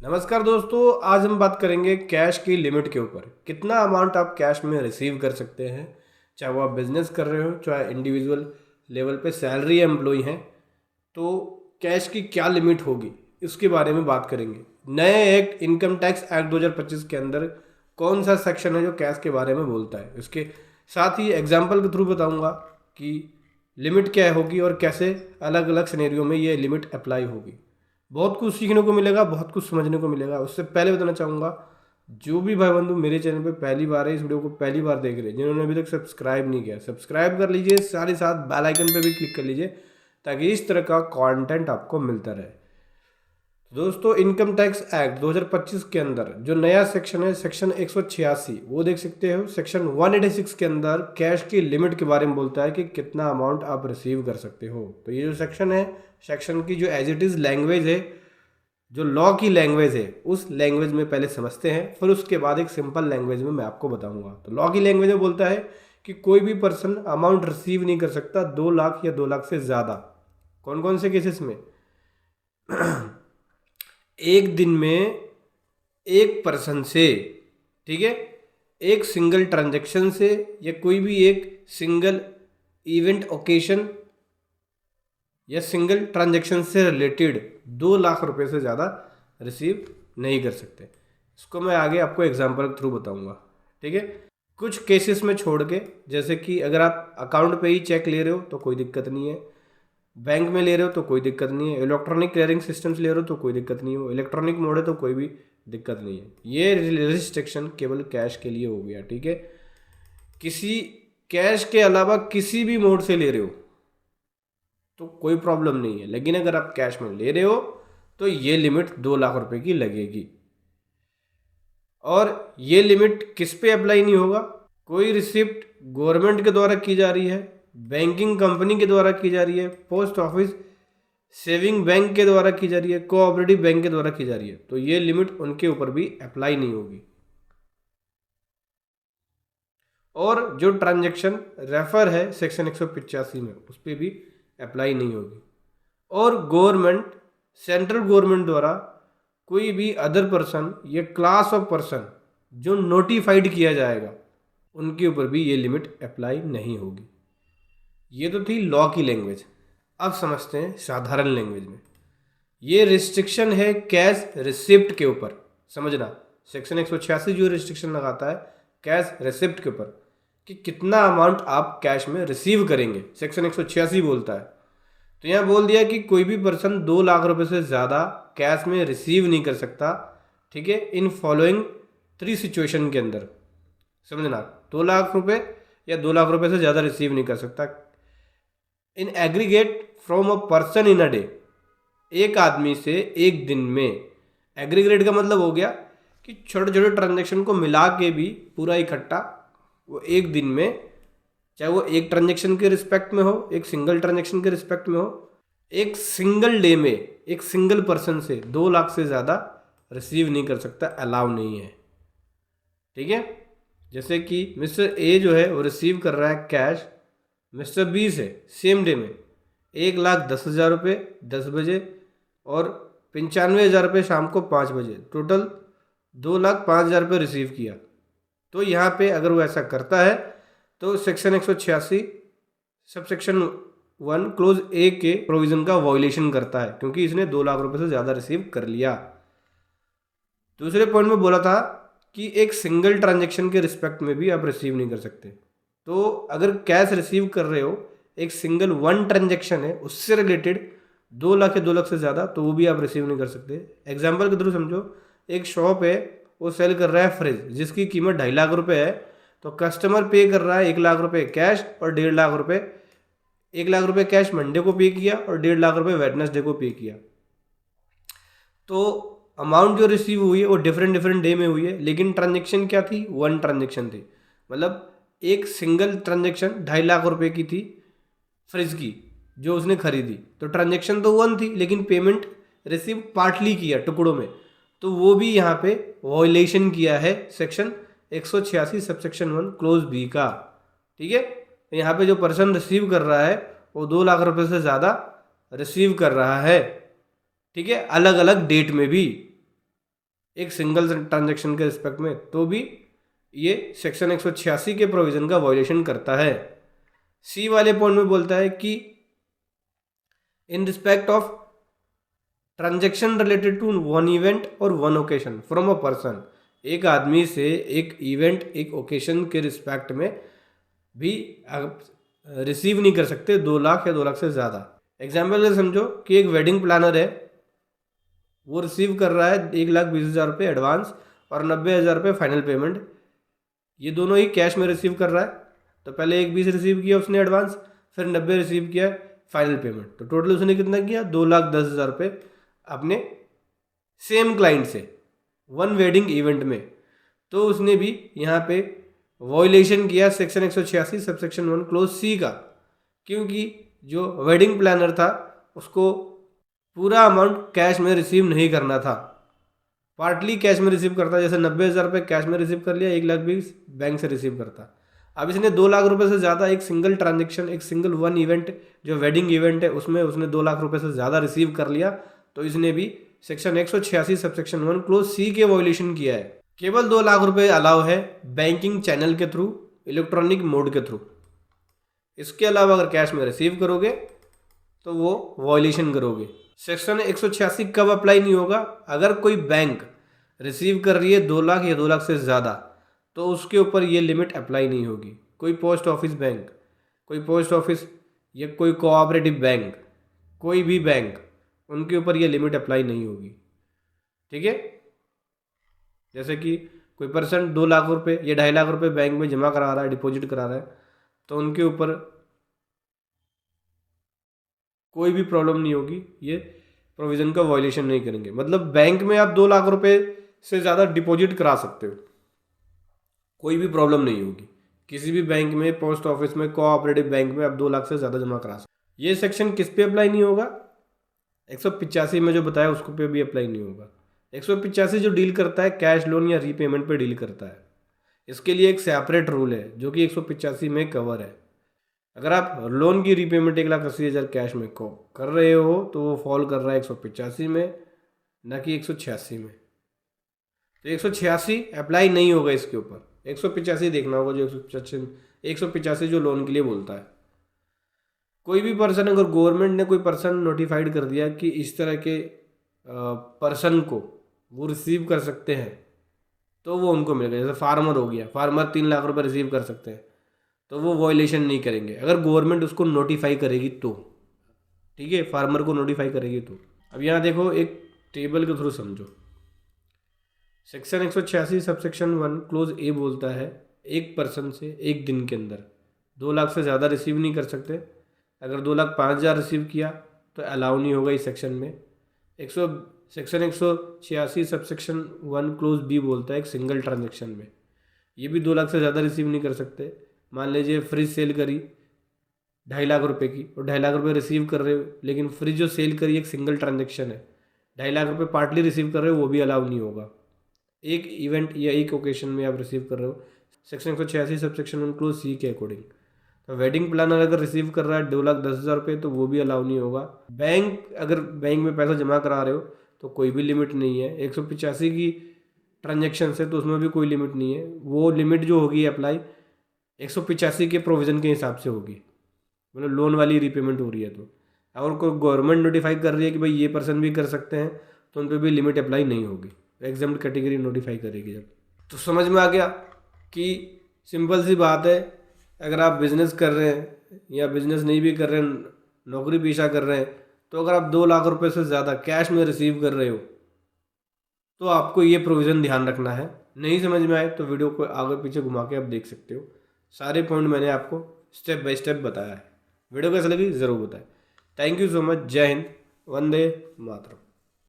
नमस्कार दोस्तों, आज हम बात करेंगे कैश की लिमिट के ऊपर। कितना अमाउंट आप कैश में रिसीव कर सकते हैं, चाहे वो आप बिजनेस कर रहे हो, चाहे इंडिविजुअल लेवल पे सैलरी एम्प्लॉय हैं, तो कैश की क्या लिमिट होगी इसके बारे में बात करेंगे। नए एक्ट इनकम टैक्स एक्ट 2025 के अंदर कौन सा सेक्शन है जो कैश के बारे में बोलता है, उसके साथ ही एग्जाम्पल के थ्रू बताऊँगा कि लिमिट क्या होगी और कैसे अलग अलग सिनेरियो में ये लिमिट अप्लाई होगी। बहुत कुछ सीखने को मिलेगा, बहुत कुछ समझने को मिलेगा। उससे पहले बताना चाहूँगा, जो भी भाई बंधु मेरे चैनल पे पहली बार है, इस वीडियो को पहली बार देख रहे हैं, जिन्होंने अभी तक सब्सक्राइब नहीं किया, सब्सक्राइब कर लीजिए, साथ ही साथ बेल आइकन पे भी क्लिक कर लीजिए ताकि इस तरह का कंटेंट आपको मिलता रहे। दोस्तों, इनकम टैक्स एक्ट 2025 के अंदर जो नया सेक्शन है, सेक्शन 186, वो देख सकते हो। सेक्शन 186 के अंदर कैश की लिमिट के बारे में बोलता है कि कितना अमाउंट आप रिसीव कर सकते हो। तो ये जो सेक्शन है, सेक्शन की जो एज इट इज़ लैंग्वेज है, जो लॉ की लैंग्वेज है, उस लैंग्वेज में पहले समझते हैं, फिर उसके बाद एक सिंपल लैंग्वेज में मैं आपको बताऊंगा। तो लॉ की लैंग्वेज में बोलता है कि कोई भी पर्सन अमाउंट रिसीव नहीं कर सकता 2 लाख या 2 लाख से ज़्यादा। कौन कौन से केसेस में? एक दिन में एक पर्सन से, ठीक है, एक सिंगल ट्रांजैक्शन से, या कोई भी एक सिंगल इवेंट ओकेशन या सिंगल ट्रांजैक्शन से रिलेटेड 2 लाख रुपए से ज़्यादा रिसीव नहीं कर सकते। इसको मैं आगे आपको एग्जांपल के थ्रू बताऊंगा, ठीक है। कुछ केसेस में छोड़ के, जैसे कि अगर आप अकाउंट पे ही चेक ले रहे हो तो कोई दिक्कत नहीं है, बैंक में ले रहे हो तो कोई दिक्कत नहीं है, इलेक्ट्रॉनिक क्लियरिंग सिस्टम से ले रहे हो तो कोई दिक्कत नहीं हो, इलेक्ट्रॉनिक मोड है तो कोई भी दिक्कत नहीं है। ये रिस्ट्रिक्शन केवल कैश के लिए हो गया, ठीक है। किसी कैश के अलावा किसी भी मोड से ले रहे हो तो कोई प्रॉब्लम नहीं है, लेकिन अगर आप कैश में ले रहे हो तो ये लिमिट 2 लाख रुपए की लगेगी। और ये लिमिट किस पे अप्लाई नहीं होगा? कोई रिसिप्ट गवर्नमेंट के द्वारा की जा रही है, बैंकिंग कंपनी के द्वारा की जा रही है, पोस्ट ऑफिस सेविंग बैंक के द्वारा की जा रही है, कोऑपरेटिव बैंक के द्वारा की जा रही है, तो ये लिमिट उनके ऊपर भी अप्लाई नहीं होगी। और जो ट्रांजैक्शन रेफर है सेक्शन 185 में, उस पर भी अप्लाई नहीं होगी। और गवर्नमेंट, सेंट्रल गवर्नमेंट द्वारा कोई भी अदर पर्सन या क्लास ऑफ पर्सन जो नोटिफाइड किया जाएगा, उनके ऊपर भी ये लिमिट अप्लाई नहीं होगी। ये तो थी लॉ की लैंग्वेज। अब समझते हैं साधारण लैंग्वेज में। ये रिस्ट्रिक्शन है कैश रिसिप्ट के ऊपर, समझना। सेक्शन 186 जो रिस्ट्रिक्शन लगाता है कैश रिसिप्ट के ऊपर कि कितना अमाउंट आप कैश में रिसीव करेंगे, सेक्शन 186 बोलता है। तो यहाँ बोल दिया कि कोई भी पर्सन 2 लाख रुपए से ज़्यादा कैश में रिसीव नहीं कर सकता, ठीक है, इन फॉलोइंग 3 सिचुएशन के अंदर। समझना, 2 लाख रुपए या 2 लाख रुपए से ज़्यादा रिसीव नहीं कर सकता in aggregate from a person in a day, एक आदमी से एक दिन में। एग्रीगेट का मतलब हो गया कि छोटे छोटे ट्रांजेक्शन को मिला के भी पूरा इकट्ठा वो एक दिन में, चाहे वो एक ट्रांजेक्शन के रिस्पेक्ट में हो, एक सिंगल ट्रांजेक्शन के रिस्पेक्ट में हो, एक सिंगल डे में एक सिंगल पर्सन से 2 लाख से ज़्यादा रिसीव नहीं कर सकता, अलाउ नहीं है, ठीक है। जैसे कि मिस्टर ए जो है वो रिसीव कर रहा है कैश मिस्टर बी से सेम डे में 1,10,000 रुपये 10 बजे और 95,000 रुपये शाम को 5 बजे, टोटल 2,05,000 रुपये रिसीव किया। तो यहाँ पे अगर वो ऐसा करता है तो सेक्शन 186 सब सेक्शन 1 क्लोज ए के प्रोविज़न का वॉयलेशन करता है, क्योंकि इसने 2 लाख रुपये से ज़्यादा रिसीव कर लिया। दूसरे पॉइंट में बोला था कि एक सिंगल ट्रांजेक्शन के रिस्पेक्ट में भी आप रिसीव नहीं कर सकते। तो अगर कैश रिसीव कर रहे हो, एक सिंगल 1 ट्रांजेक्शन है, उससे रिलेटेड 2 लाख या 2 लाख से ज़्यादा, तो वो भी आप रिसीव नहीं कर सकते। एग्जाम्पल के थ्रू समझो, एक शॉप है, वो सेल कर रहा है फ्रिज जिसकी कीमत 2.5 लाख रुपए है, तो कस्टमर पे कर रहा है 1 लाख रुपए कैश और 1.5 लाख रुपए, 1 लाख रुपए कैश मंडे को पे किया और 1.5 लाख रुपए वेडनेसडे को पे किया। तो अमाउंट जो रिसीव हुई है वो डिफरेंट डिफरेंट डे में हुई है, लेकिन ट्रांजेक्शन क्या थी? 1 ट्रांजेक्शन थी। मतलब एक सिंगल ट्रांजेक्शन 2.5 लाख रुपए की थी फ्रिज की जो उसने खरीदी, तो ट्रांजेक्शन तो 1 थी, लेकिन पेमेंट रिसीव पार्टली किया, टुकड़ों में, तो वो भी यहाँ पे वॉयलेशन किया है सेक्शन 186 सबसेक्शन 1 क्लोज बी का, ठीक है। यहाँ पे जो पर्सन रिसीव कर रहा है वो 2 लाख रुपए से ज़्यादा रिसीव कर रहा है, ठीक है, अलग अलग डेट में भी। एक सिंगल ट्रांजैक्शन के रिस्पेक्ट में, तो भी ये सेक्शन 186 के प्रोविज़न का वायोलेशन करता है। सी वाले पॉइंट में बोलता है कि in respect of transaction related to one event और one occasion from a person, एक आदमी से एक इवेंट एक ओकेशन के रिस्पेक्ट में भी रिसीव नहीं कर सकते 2 लाख या 2 लाख से ज़्यादा। एग्जाम्पल से समझो कि एक वेडिंग प्लानर है, वो रिसीव कर रहा है 1,20,000 रुपये एडवांस और 90,000 रुपये फाइनल पेमेंट, ये दोनों ही कैश में रिसीव कर रहा है। तो पहले 1,20,000 रिसीव किया उसने एडवांस, फिर 90 रिसीव किया फाइनल पेमेंट, तो टोटल उसने कितना किया 2,10,000 रुपये अपने सेम क्लाइंट से वन वेडिंग इवेंट में। तो उसने भी यहाँ पे वॉयलेशन किया सेक्शन 186 सबसेक्शन 1 क्लोज सी का, क्योंकि जो वेडिंग प्लानर था उसको पूरा अमाउंट कैश में रिसीव नहीं करना था, पार्टली कैश में रिसीव करता। जैसे 90,000 रुपये कैश में रिसीव कर लिया, 1,20,000 बैंक से रिसीव करता। अब इसने 2 लाख रुपए से ज़्यादा एक सिंगल ट्रांजेक्शन, एक सिंगल वन इवेंट जो वेडिंग इवेंट है उसमें उसने 2 लाख रुपए से ज़्यादा रिसीव कर लिया, तो इसने भी सेक्शन 186 सबसेक्शन 1 क्लोज सी के वॉयलेशन किया है। केवल 2 लाख रुपए अलाउ है बैंकिंग चैनल के थ्रू, इलेक्ट्रॉनिक मोड के थ्रू। इसके अलावा अगर कैश में रिसीव करोगे तो वो वॉयलेशन करोगे। सेक्शन 186 कब अप्लाई नहीं होगा? अगर कोई बैंक रिसीव कर रही है 2 लाख या 2 लाख से ज़्यादा, तो उसके ऊपर ये लिमिट अप्लाई नहीं होगी। कोई पोस्ट ऑफिस बैंक, कोई पोस्ट ऑफिस या कोई कोऑपरेटिव बैंक, कोई भी बैंक, उनके ऊपर ये लिमिट अप्लाई नहीं होगी। ठीक है, जैसे कि कोई पर्सन 2 लाख रुपए या 2.5 लाख रुपए बैंक में जमा करा रहा है, डिपॉजिट करा रहा है, तो उनके ऊपर कोई भी प्रॉब्लम नहीं होगी, ये प्रोविज़न का वायलेशन नहीं करेंगे। मतलब बैंक में आप 2 लाख रुपए से ज़्यादा डिपॉजिट करा सकते हो, कोई भी प्रॉब्लम नहीं होगी। किसी भी बैंक में, पोस्ट ऑफिस में, कोऑपरेटिव बैंक में आप 2 लाख से ज़्यादा जमा करा सकते। ये सेक्शन किस पे अप्लाई नहीं होगा? 185 में जो बताया उसको पे भी अप्लाई नहीं होगा। 185 जो डील करता है कैश लोन या रीपेमेंट पे डील करता है, इसके लिए एक सेपरेट रूल है जो कि 185 में कवर है। अगर आप लोन की रीपेमेंट 1,80,000 कैश में को कर रहे हो तो वो फॉल कर रहा है 185 में, ना कि 186 में। तो 186 अप्लाई नहीं होगा इसके ऊपर, 185 देखना होगा जो 185 जो लोन के लिए बोलता है। कोई भी पर्सन, अगर गवर्नमेंट ने कोई पर्सन नोटिफाइड कर दिया कि इस तरह के पर्सन को वो रिसीव कर सकते हैं, तो वो उनको मिलेगा। जैसे फार्मर हो गया, फार्मर 3 लाख रुपए रिसीव कर सकते हैं, तो वो वॉयलेशन नहीं करेंगे अगर गवर्नमेंट उसको नोटिफाई करेगी तो। ठीक है, फार्मर को नोटिफाई करेगी तो। अब यहाँ देखो, एक टेबल के थ्रू समझो। सेक्शन 186 सबसेक्शन 1 क्लोज ए बोलता है एक पर्सन से एक दिन के अंदर 2 लाख से ज़्यादा रिसीव नहीं कर सकते। अगर 2,05,000 रिसीव किया तो अलाउ नहीं होगा इस सेक्शन में। सेक्शन 186 सबसेक्शन 1 क्लोज बी बोलता है एक सिंगल ट्रांजेक्शन में, ये भी 2 लाख से ज़्यादा रिसीव नहीं कर सकते। मान लीजिए फ्रिज सेल करी 2.5 लाख रुपए की और 2.5 लाख रुपए रिसीव कर रहे हो, लेकिन फ्रिज जो सेल करी एक सिंगल ट्रांजेक्शन है, 2.5 लाख रुपए पार्टली रिसीव कर रहे हो, वो भी अलाउ नहीं होगा। एक इवेंट या एक ओकेशन में आप रिसीव कर रहे हो सेक्शन 186 सबसेक्शन 1 क्लोज सी के अकॉर्डिंग। तो वेडिंग प्लानर अगर रिसीव कर रहा है 2,10,000 रुपये तो वो भी अलाउ नहीं होगा। बैंक, अगर बैंक में पैसा जमा करा रहे हो तो कोई भी लिमिट नहीं है। 185 की ट्रांजेक्शन है तो उसमें भी कोई लिमिट नहीं है। वो लिमिट जो होगी अप्लाई 185 के प्रोविज़न के हिसाब से होगी, मतलब लोन वाली रीपेमेंट हो रही है। तो अगर कोई गवर्नमेंट नोटिफाई कर रही है कि भाई ये पर्सन भी कर सकते हैं, तो उन पर भी लिमिट अप्लाई नहीं होगी। एग्जाम्प्ट कैटेगरी नोटिफाई करेगी जब। तो समझ में आ गया कि सिंपल सी बात है, अगर आप बिज़नेस कर रहे हैं या बिज़नेस नहीं भी कर रहे हैं, नौकरी पेशा कर रहे हैं, तो अगर आप 2 लाख रुपए से ज़्यादा कैश में रिसीव कर रहे हो तो आपको ये प्रोविज़न ध्यान रखना है। नहीं समझ में आए तो वीडियो को आगे पीछे घुमा के आप देख सकते हो। सारे पॉइंट मैंने आपको स्टेप बाय स्टेप बताया है। वीडियो कैसे लगी ज़रूर बताएं। Thank you so much. जय हिंद, वंदे मातरम।